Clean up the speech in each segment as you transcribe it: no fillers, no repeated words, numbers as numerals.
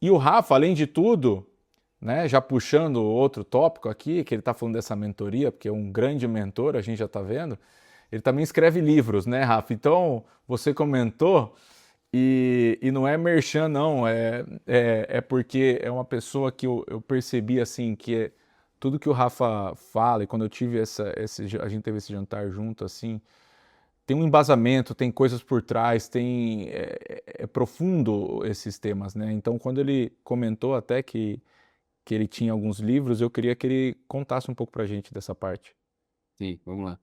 E o Rafa, além de tudo, né, já puxando outro tópico aqui, que ele está falando dessa mentoria, porque é um grande mentor, a gente já está vendo, ele também escreve livros, né, Rafa? Então, você comentou, e não é merchan, não, é porque é uma pessoa que eu percebi, assim, tudo que o Rafa fala, e quando eu tive a gente teve esse jantar junto, assim, tem um embasamento, tem coisas por trás, é profundo esses temas, né? Então, quando ele comentou até que ele tinha alguns livros, eu queria que ele contasse um pouco pra gente dessa parte. Sim, vamos lá.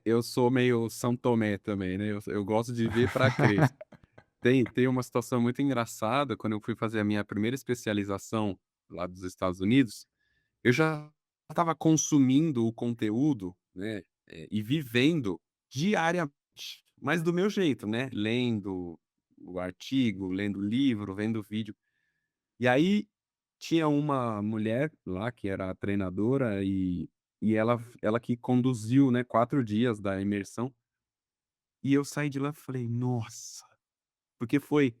Eu sou meio São Tomé também, né? Eu gosto de ver para crer. Tem uma situação muito engraçada, quando eu fui fazer a minha primeira especialização lá dos Estados Unidos, eu já estava consumindo o conteúdo, né, e vivendo diariamente, mas do meu jeito, né, lendo o artigo, lendo o livro, vendo o vídeo. E aí tinha uma mulher lá que era a treinadora e ela que conduziu, né, 4 dias da imersão, e eu saí de lá e falei: "Nossa", porque foi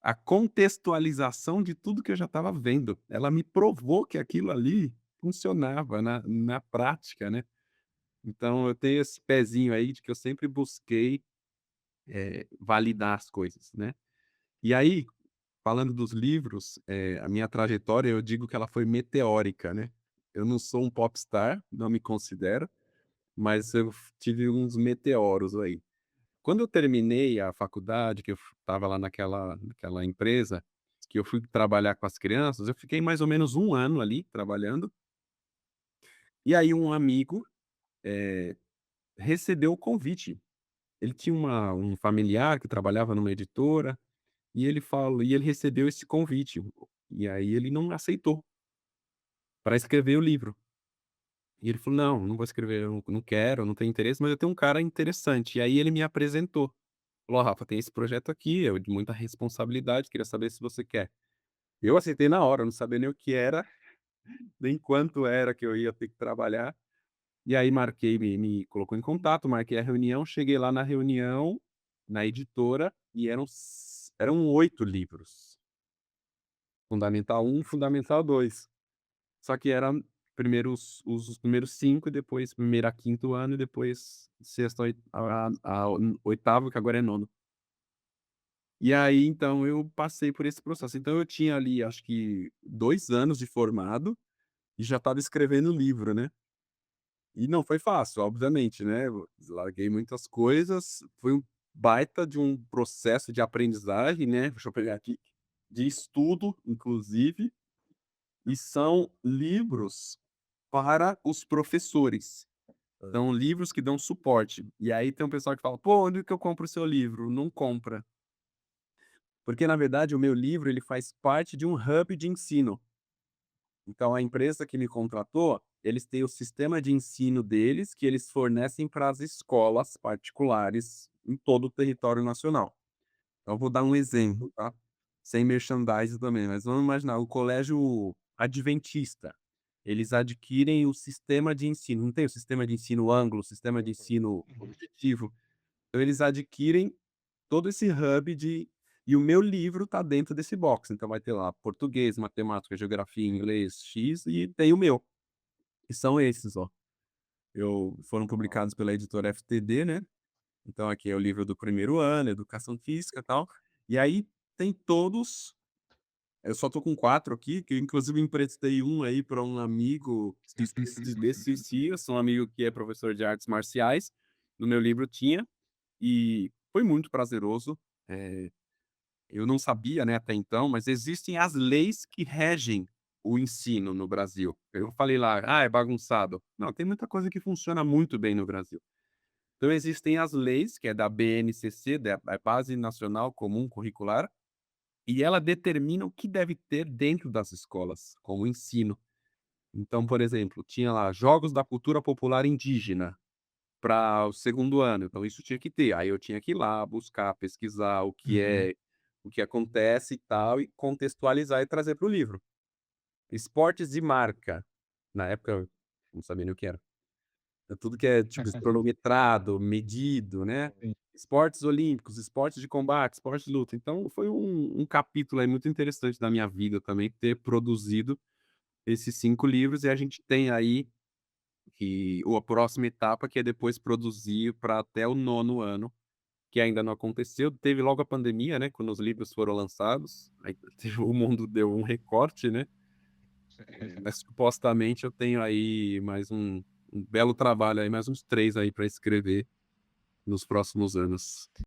a contextualização de tudo que eu já estava vendo. Ela me provou que aquilo ali funcionava na prática, né. Então eu tenho esse pezinho aí de que eu sempre busquei, validar as coisas, né. E aí, falando dos livros, a minha trajetória eu digo que ela foi meteórica, né. Eu não sou um popstar, não me considero, mas eu tive uns meteoros aí. Quando eu terminei a faculdade, que eu estava lá naquela empresa, que eu fui trabalhar com as crianças, eu fiquei mais ou menos 1 ano ali trabalhando, e aí um amigo, eh, recebeu o convite. Ele tinha um familiar que trabalhava numa editora, e ele recebeu esse convite, e aí ele não aceitou, para escrever o livro. E ele falou: "Não, não vou escrever, eu não quero, não tenho interesse, mas eu tenho um cara interessante". E aí ele me apresentou. Falou: "Ó, Rafa, tem esse projeto aqui, é de muita responsabilidade, queria saber se você quer". Eu aceitei na hora, eu não sabia nem o que era, nem quanto era que eu ia ter que trabalhar. E aí marquei, me colocou em contato, marquei a reunião, cheguei lá na reunião, na editora, e eram 8 livros. Fundamental um, Fundamental 2. Só que era primeiro os primeiros 5 e depois primeiro a 5º ano e depois sexto a oitavo, que agora é nono. E aí, então, eu passei por esse processo. Então eu tinha ali, acho que 2 anos de formado e já estava escrevendo livro, né. E não foi fácil, obviamente, né, eu larguei muitas coisas, foi um baita de um processo de aprendizagem, né, deixa eu pegar aqui, de estudo, inclusive, e são livros para os professores. Hã. São livros que dão suporte. E aí tem um pessoal que fala: "Pô, onde que eu compro o seu livro?". Não compra. Porque, na verdade, o meu livro, ele faz parte de um hub de ensino. Então a empresa que me contratou, eles têm o sistema de ensino deles, que eles fornecem para as escolas particulares em todo o território nacional. Então eu vou dar um exemplo, tá? Sem merchandising também, mas vamos imaginar o colégio adventista, eles adquirem o sistema de ensino, não tem o sistema de ensino Anglo, o sistema de ensino Objetivo? Então eles adquirem todo esse hub de e o meu livro tá dentro desse box, então vai ter lá português, matemática, geografia, inglês, X e tem o meu, que são esses, ó. Foram publicados pela editora FTD, né, então aqui é o livro do primeiro ano, educação física, e tal. E aí tem todos, eu só tô com 4 aqui, que eu inclusive emprestei um aí para um amigo desses dias, um amigo que é professor de artes marciais, no meu livro tinha, e foi muito prazeroso, eh eu não sabia, né, até então, mas existem as leis que regem o ensino no Brasil. Eu falei lá: "Ah, é bagunçado". Não, tem muita coisa que funciona muito bem no Brasil. Então existem as leis, que é da BNCC, da Base Nacional Comum Curricular, e ela determina o que deve ter dentro das escolas, como ensino. Então, por exemplo, tinha lá Jogos da Cultura Popular Indígena para o segundo ano, então isso tinha que ter. Aí eu tinha que ir lá buscar, pesquisar Uhum. o que acontece e tal, e contextualizar e trazer para o livro. Esportes de marca, na época eu não sabia nem o que era. tudo que é, tipo, cronometrado, medido, né. Sim. Esportes olímpicos, esportes de combate, esportes de luta. Então foi um capítulo aí muito interessante da minha vida também, ter produzido esses 5 livros, e a gente tem aí que a próxima etapa, que é depois produzir para até o nono ano, que ainda não aconteceu. Teve logo a pandemia, né, quando os livros foram lançados, aí o mundo deu um recorte, né, mas supostamente eu tenho aí mais um belo trabalho aí, mais uns 3 aí para escrever nos próximos anos.